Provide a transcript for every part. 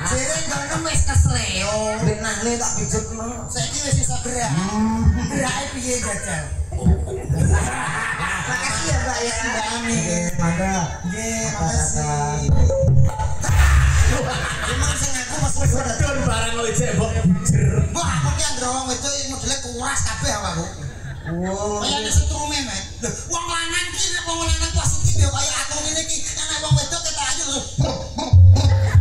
Jere ngono wis kesleo. Benane tak pijetno. Saiki wis iso gerak. Gerake piye jajal? Makasih ya Mbak ya. Nggih, mangga. Nggih, makasih. Emang sing aku mesti Sedon barang lo cek mbok bujer. Wah, aku ki anggere wong wedok iki modele kuras kabeh awakku. Oh, Kaya nek setrume, Mek. Lho, wong lanang ki nek wong lanang positif ya kaya aku ngene iki, nek wong wedok ketok aja lho.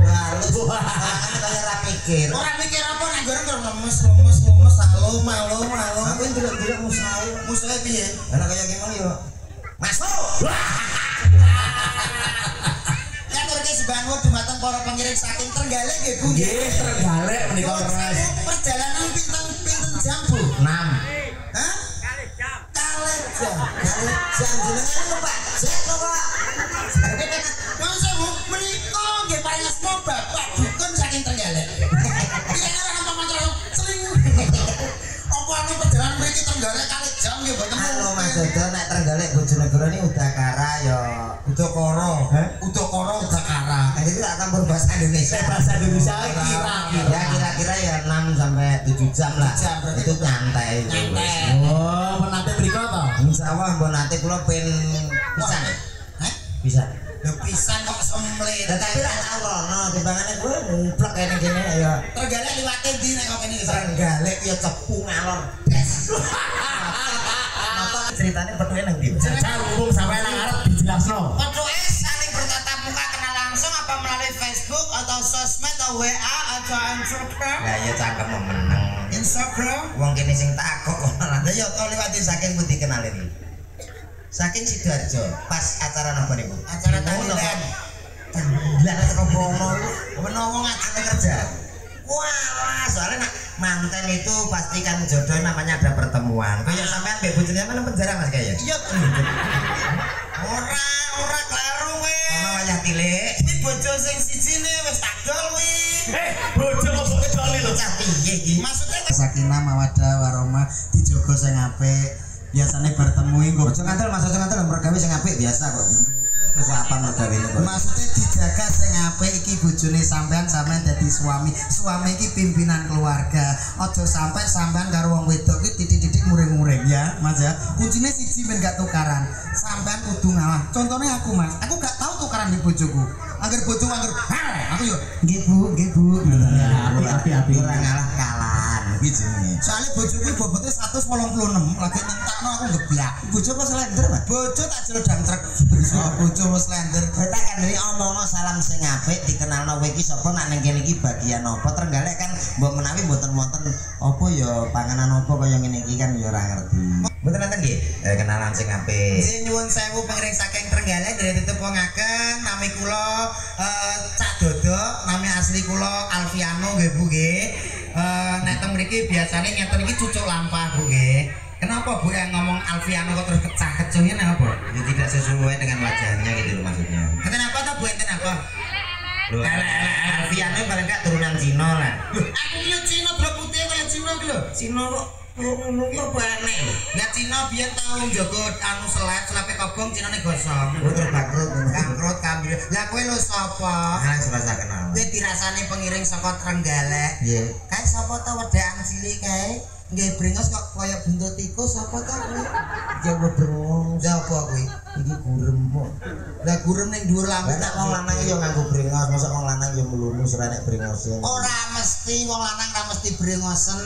lalu kaya ra pikir. Ora mikir apa nek goreng lemes malu. Aku ndelok-ndelok musae. Musuhe piye? Ana kaya gimana yo? Masuk. Ngaturke sembahmu dumateng para pengiring saking Trenggalek nggih, Bu. Nggih, Trenggalek menika Mas. Perjalanan pinten jam, Bu? 6. Hah? Kalih jam. Kalih jam jenengan lho, Pak. Jek lho, Pak. Masa Bu menika nggih paringesno Bapak dukun saking Trenggalek. Iki ora napa mantra seling. Apa anu perjalanan mriki Trenggalek kalih jam nggih mboten. Halo Mas Dodo, nek Trenggalek Bojonegoro ini Udakara ya. Udakara. Udakara. Jadi tak campur bahasa Indonesia. Bahasa Indonesia Ya kira-kira ya 6 sampai 7 jam lah. Itu nyantai. Oh, menate mriko to? Insyaallah mbok nate kula pen pisan. Hah? Bisa. Lho pisan kok semlet. Tapi tak tau rono timbangane kowe nguplek kene kene ya. Trenggalek liwate ndi nek kok kene iki? Trenggalek ya cepu ngalor. Apa ceritanya petuke nang ndi? Jajal umum sampai nang arep dijelasno. Petuke saling bertatap muka kenal langsung apa melalui Facebook atau sosmed atau WA atau Instagram? Lah ya cangkem meneng. Instagram. Wong kene sing takok kok malah ya kok liwati saking pundi kenalin iki. Saking Sidoarjo pas acara napa niku? Acara tahlilan. Tahlilan teko Brono menawa ngajak kerja. Wah, soalnya nak manten itu pasti kan jodoh namanya ada pertemuan. Kayak sampean mbek bojone mana penjara Mas kayak? Iya. Ora kleru kowe. Ono wayah tilik. Iki bojo sing sijine wis tak dol kuwi. Bojo kok kedoli lho. Cah piye iki? Maksudnya Sakinah mawaddah warahmah dijogo sing apik. Biasane bertemu iku. Aja ngantel Mas, aja ngantel mergawe sing apik biasa kok. Terus apa mergawe kok? maksudnya dijaga sing apik iki bojone sampean dadi suami. Suami iki pimpinan keluarga. Aja sampai sampean karo wong wedok iki titik-titik muring-muring ya, Mas ya. Kuncine siji ben gak tukaran. Sampean kudu ngalah. Contohnya aku, Mas. Aku gak tahu tukaran di bojoku. Angger bojoku aku yo Nggih Bu. Api. Ora ngalah-kalahan iki jenenge. soalnya bojoku bobotnya 186 lagi nyentakno aku geblak. Bojo kok slender, Mas? Bojo tak jero dam truk. Bojo wis slender. Kita kan dari omongno salam sing apik dikenalno kowe iki sapa nak ning kene iki bagian apa Trenggalek kan mbok menawi mboten wonten apa ya panganan apa kaya ngene iki kan ya ora ngerti. Mboten nenten nggih kenalan sing apik. Nggih nyuwun sewu pengiring saking Trenggalek dari ditepungaken nami kula Cak Dodo, nami asli kula Alfiano nggih Bu nggih. Nek teng mriki biasane ngeten iki cucuk lampah Bu nggih. Kenapa Bu yang ngomong Alfiano kok terus kecah-kecungnya kenapa? Ya tidak sesuai dengan wajahnya gitu loh maksudnya. Enten apa ta Bu enten apa? Lho, Alfiano paling gak turunan Cina lah. Aku ki Cina blok putih kaya Cina ki lho. Cina kok ngono ki apa aneh lho. Ya Cina biyen tau njogo anu selepe kobong Cinane gosong. Terus bangkrut. Bangkrut kambil. Lah kowe lho sapa? Nah, serasa kenal. Kowe dirasani pengiring saka Trenggalek. Iya. Kae sapa ta wedakan cilik kae? Nggih brengos kok kaya buntut tikus sapa ta kowe? Ya brengos. Sapa kowe? Iki gurem kok. Lah gurem ning dhuwur lampu Lah wong lanang yo nganggo brengos, mosok wong lanang yo melulu ora nek brengos. ora mesti wong lanang ra mesti brengosen.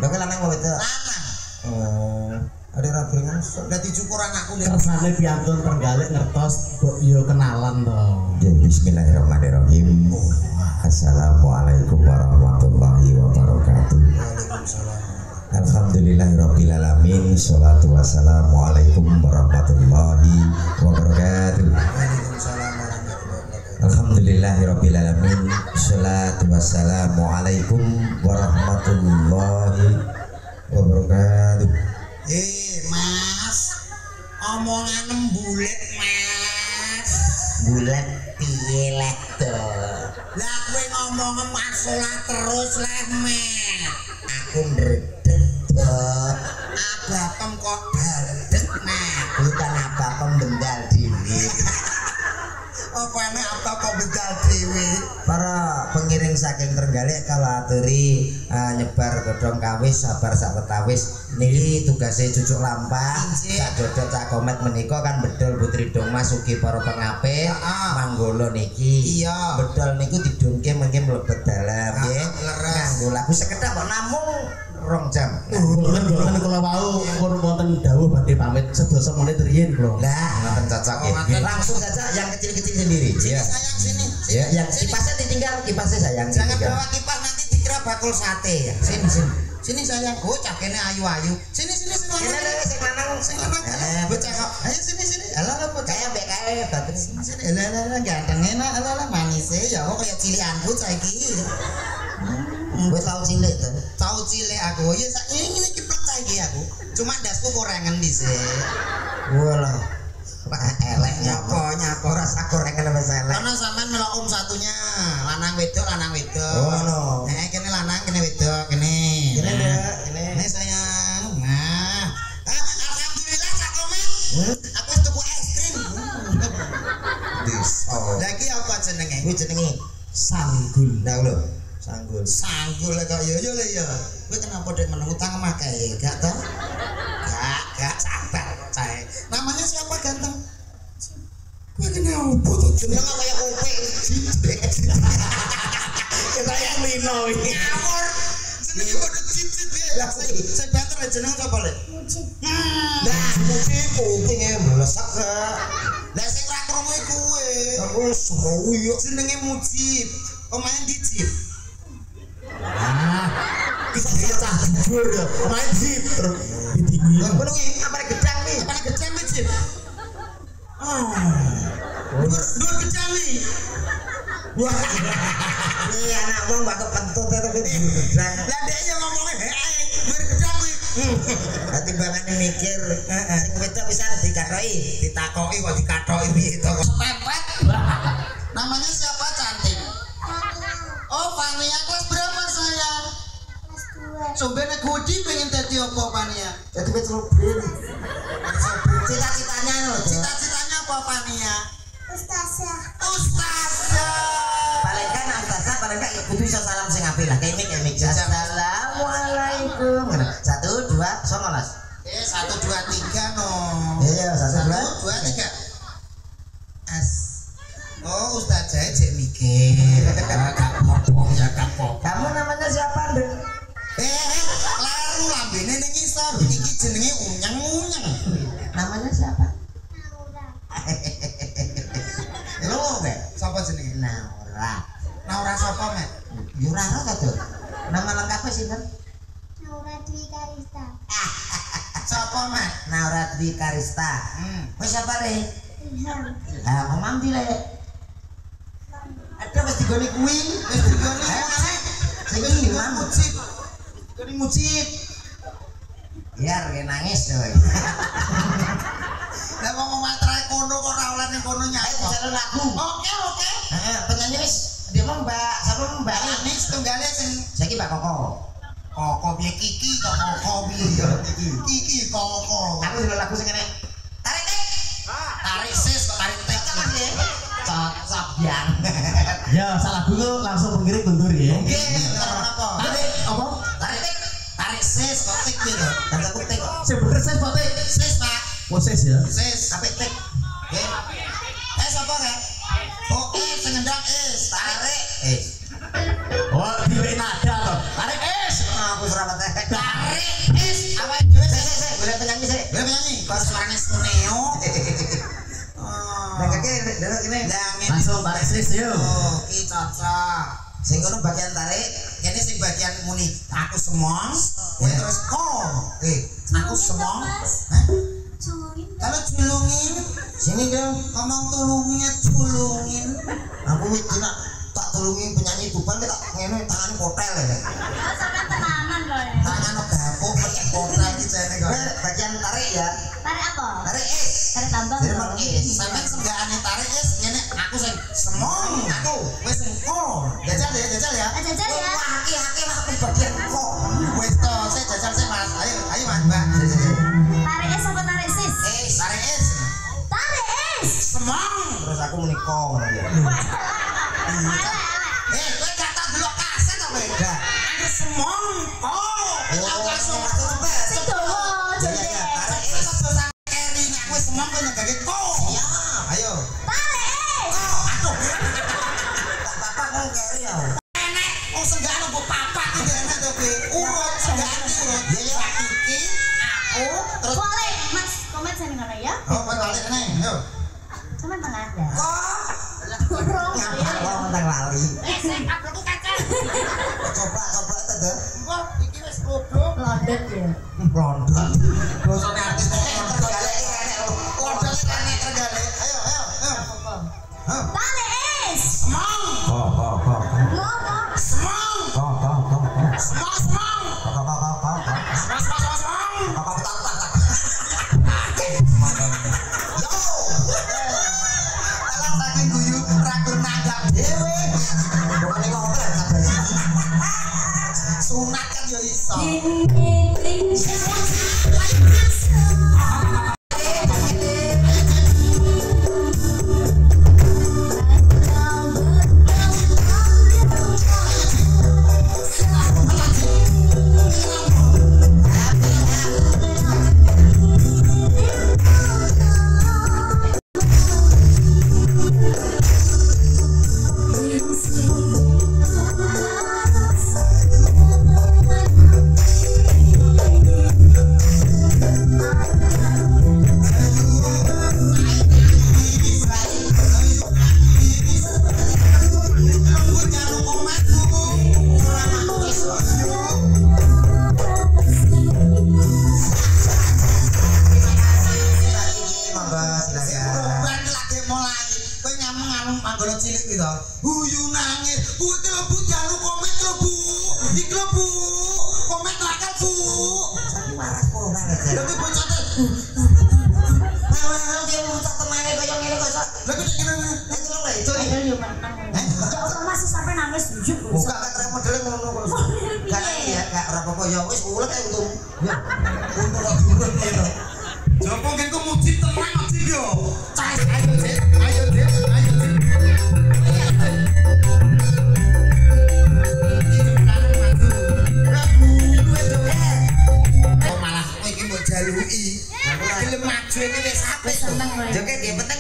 Lah kowe lanang kok wedok? Lanang. Ada ora brengos. Lah dicukur anakku lho. Kersane piantun Trenggalek ngertos yo kenalan to. Ya bismillahirrahmanirrahim. Assalamualaikum warahmatullahi wabarakatuh. Waalaikumsalam. Alhamdulillahirabbil alamin. Shalatu wassalamu alaikum warahmatullahi wabarakatuh. Waalaikumsalam warahmatullahi wabarakatuh. Alhamdulillahirabbil alamin. Shalatu wassalamu alaikum warahmatullahi wabarakatuh. Mas, omongan bulet Mas. Bulan piye lek to? Lah kowe ngomong masalah terus leh Met. Aku ndredeg to. Abapem kok badhet Met. Bukan apa pembendal diri. Apa enek apa toko begal dhewe. Para pengiring saking Trenggalek kala aturi nyebar godhong kawis sabar sawetawis niki tugase cucuk lampah sak dodot cak komet menika kan bedol putri dong masuki para pengapit manggolo niki Iya. bedol niku didunke mengke mlebet dalam nggih nganggo lagu sekedhap kok namung 2 jam Boten kula wau pun wonten dawuh badhe pamit sedasa menit riyin kula. lah ngoten cocok ya langsung saja yang kecil-kecil sendiri ya Sayang sini. ya yang kipasnya ditinggal kipasnya sayang Jangan ditinggal. bawa kipas nanti dikira bakul sate ya. Sini sini. Sini sayang. Oh, cakene ayu-ayu. Sini sini sini. Ini ada sing lanang Sing lanang. Bocah kok. Ayo sini sini. Halo halo bocah. kayak mbek kae bagus Sini sini. Halo ganteng enak. Halo manis ya. Kok kayak cilianku saiki. gue tau cilik tuh Tahu cilik aku. Ya ini kiplek saiki aku. Cuma dasku kurangan dhisik. walah elek Nyapa. ora sak gorengan apa elek Karena sampean melok satunya. Lanang wedok, lanang wedok. Oh, no. Kene lanang, kene wedok, kene. Kene, Nah. Dek, kene. Ini sayang. Nah. Alhamdulillah Cak Komen. Aku wis tuku es krim. oh Lagi apa jenenge? kuwi jenenge Sanggul. nah lho sanggul Sanggul kok yo le yo. Kowe kenapa dek meneng utang sama kae? Gak tau? Gak sabar kok cae. Namanya siapa ganteng? Kowe kenapa tuh jeneng kaya kowe? Saya Lino iki. Ngawur. Jenenge padha cicit ya. Saya banter jeneng sapa le? nah mesti kupinge mlesek Lah sing ra krungu kuwe. aku seru yo Jenenge Mujib. Omahe di Jib. Kita cah jujur ya. Main sip terus ditinggi. ngono kuwi apa gedang nih Apa gejang nih Jib? Dua gejang nih. wah ini anak wong mbak kepentut tapi gedang Lah dia yang ngomongnya ber gejang nih. timbangane mikir sing wedok pisan dikatoi Ditakoki kok dikatoki piye to kok. Pepet. Namanya siapa cantik? Oh, Fania kelas berapa sayang? Sombene Gudi pengen dadi apa Fania? jadi petrobin cita-citanya lho Cita-citanya apa Fania? Ustazah. Ustazah. paling kan ustazah paling kan kudu iso salam sing apik lah kayak mik assalamualaikum 1 2 19 1 2 3 no. iya 1 2 2 3. As. Oh, Ustazah cek mikir. Gak apa-apa ya gak apa-apa. kamu namanya siapa Nduk? Laru lambene ning isor. Iki jenenge unyeng-unyeng. namanya siapa? Lho, Mek. Sapa jenenge? Naura Naura sapa, Mek? Yurara ta tuh nama lengkapnya sinten? Naura Dwi Karista. Sapa, Mek? Naura Dwi Karista wis siapa re? Ilham. Lah ngomong di le ada mesti goni kuwi Wis digoni. ayo mana sing Wis iki digoni Mam. Mujib. Digoni Mujib. biar kayak nangis coy Lah ngomong materai kono kok ora oleh ning kono ayo nyapa. jalan lagu Oke. penyanyi wis dia mau mbak siapa mbak Ini setunggale sing saiki mbak Koko Koko piye Kiki kok Koko piye ya Kiki Koko. aku dulu lagu sing enek tarik tek Tarik sis kok tarik tek. cocok yang Ya salah dulu langsung pengiring guntur ya. Nggih, kenapa? Tarik apa? tarik tek Tarik sis kok tik gitu. kan aku tek kok Sing bener saya Pak Tek. Sis, Pak. Proses ya. Sis. apik tek Nggih. Sapa kek? Oh, sing ngendang tarik. Oh, di nada toh. Tarik es. aku serapat tek Tarik awake dhewe saya boleh penyanyi saya Boleh penyanyi? Kok suarane Suneo? nah kakek dulu ini Langsung tarik sis yuk. Oh, ki cocok. sing kono bagian tarik Ini sing bagian muni aku semong, kowe terus aku semong. Hah? Julungin. Kalau julungin, sini dong ngomong tulungnya julungin. aku tidak tak tulungi penyanyi tuban tak ngene tangan kotel ya Sampai tenanan loh ya. Tangan gapuk pecah kotak iki jane kok. bagian tarik ya Tarik apa? tarik es Tarik tambang. jadi emang es Sampai senggakane tarik is ngene aku sing semong aku wis sing jajal ya. Jajal ya. wah haki aku bagian kok Wis to, saya jajal sih Mas. Ayo Mas, Mbak. Tarik es apa tarik sis? Tarik is. Tarik es. Semong. terus aku menikah ngono ya Wah, semongko. Langsung Sing dawa jenenge. aja sang keri nek kowe semongko nyegake ko. Siap. Ayo. Tarik. Aduh. Bapak ngomong keri ya. Enek wong senggane mbok papat iki enek to kowe. Urut senggane urut. Ya ya. Iki aku terus Boleh, Mas. Komen sing ngono ya. oh kowe balik neng. Ayo. Cuman tengah ada. Kok Ngapa kok mentang lali? aku tuh kakek. Coba tete. Kok iki wis kodok. London ya. Blondon. Bosone artis kok tergale enek lho. Kodok enek tergale. Ayo. Ayo. Tarik is. Semong. Kok. Ngomong. Semong. Semong. Alah saking guyu ragun nanggap dhewe. Bukannya ngomong kan Sunat kan yo iso. Huyu nangis, bu klebu jaluk komet klebu, di klebu, komet lakal bu. Saking waras kok aja. Tapi bocote, Nah, dia muncul kemana kaya ngene kok. lagi nek kene. Nek lo lho itu. Ayo yo menang. Ya Allah masih sampai nangis jujur. Buka kan modele ngono kok. Gak ya, gak ora apa-apa ya wis ulet ae untung. Ya. Untuk kok durun ngono. Jopo ngen ku muji tenang muji yo. Cas ayo Dik, ayo Dik, ayo Dik. Kok malah kowe iki mbok jaluki. Gelem maju iki wis apik. Seneng wae. Joget yang penting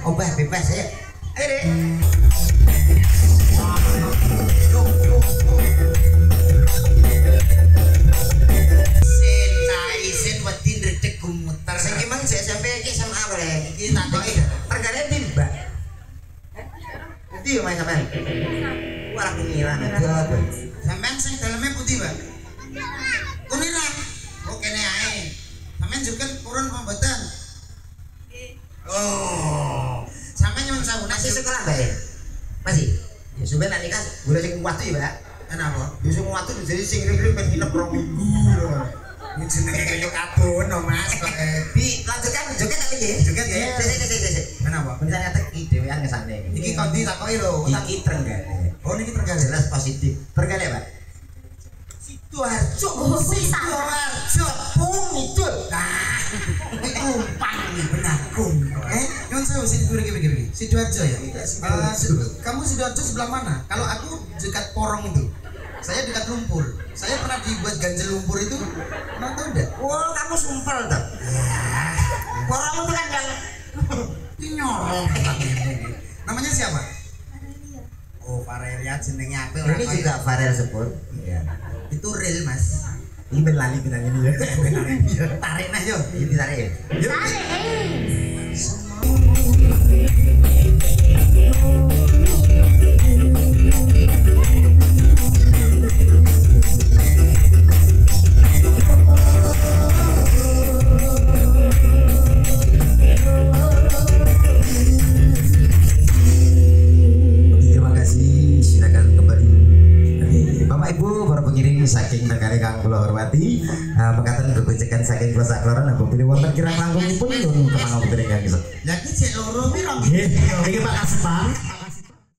obah bebas ya. Ayo Dek. Sin cai sin wedi ndredeg gumuter. Sing ki mang SMP iki SMA boleh. Iki tak kok Tergale ndi, Mbak? Ndi yo main sampean? Wah, pengiran aja. sampean sing daleme putih, Mbak. Kuniran. Oh kene ae. Sampean juga purun apa mboten? Oh. Sampean nyuwun sewu Masih nasi sekolah, Mbak? Masih. Ya sudah nanti kan boleh sing kuat ya, Mbak. kenapa? Ya sing kuat itu jadi sing ring-ring ben nginep 2 minggu. Ini jenenge kaya kadon no, Mas. Kok Di lanjutkan joget tapi ya. Joget ya? Sik. kenapa? Bener nyatek iki dhewean ngesane. Iki kondi takoki lho. Iki Trenggalek. Oh niki tergale. Jelas positif. Trenggalek, Pak. Sidoarjo. Oh, bisa. Sidoarjo. Pung itu. Nah, iki kumpang iki benakung. Nyuwun sewu iki. Sidoarjo ya? Kamu Sidoarjo sebelah mana? Kalau aku dekat Porong itu. Saya dekat lumpur. Saya pernah dibuat ganjel lumpur itu. Pernah tahu enggak? Wah, kamu sumpel toh. Orang itu kan yang Ini nyorong. Namanya siapa? Oh, Farelia jenenge apik ora ini kaya- juga Farel Sepur. Iya. Itu real, Mas. Ini ben lali benang ini ya. Tarik nah yo. Ini ditarik ya. Yuk. Tarik is. Terima kasih. Silakan kembali. Bapak Ibu, para pengiring saking negara kang kula hormati, mekaten gegojekan saking kula sakloron napa pilih wonten kirang langkungipun nyuwun kemawon putri kang. Lah iki cek loro piro? Nggih, iki Pak Kasman.